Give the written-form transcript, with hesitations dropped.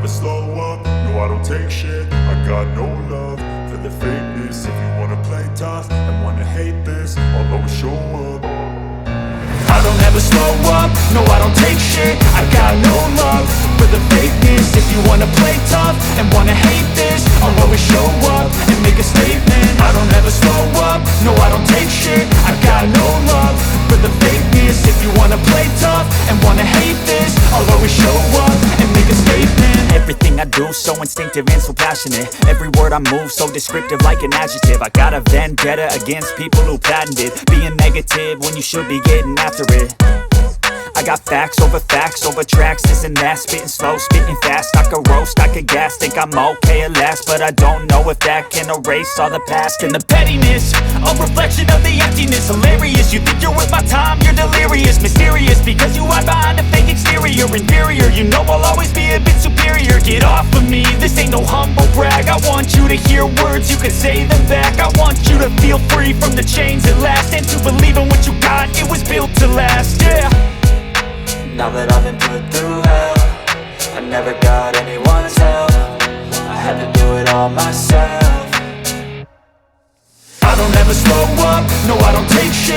slow up, no I don't take shit. I got no love for the fakeness. If you wanna play tough and wanna hate this, I'll always show up. I don't ever slow up, no I don't take shit. I got no love for the fakeness. If you wanna play tough and wanna hate this, I'll always show up and make a statement. I don't ever slow up, no I don't take shit. I got no love for the fakeness. If you wanna play tough and wanna hate this, I'll always show up and make a statement. Everything I do so instinctive and so passionate. Every word I move so descriptive like an adjective. I got a vendetta against people who patented being negative when you should be getting after it. I got facts over tracks, this and that. Spitting slow, spitting fast. I could roast, I could gas. Think I'm okay at last, but I don't know if that can erase all the past. And the pettiness, a reflection of the emptiness. Hilarious, you think you're worth my time, you're delirious. Mysterious, because you hide behind a fake exterior. Inferior, you know I'll always be a bit superior. Get off of me, this ain't no humble brag. I want you to hear words, you can say them back. I want you to feel free from the chains at last, and to believe in what you got, it was built to last, yeah. Now that I've been put through hell, I never got anyone's help. I had to do it all myself. I don't ever slow up, no I don't take shit.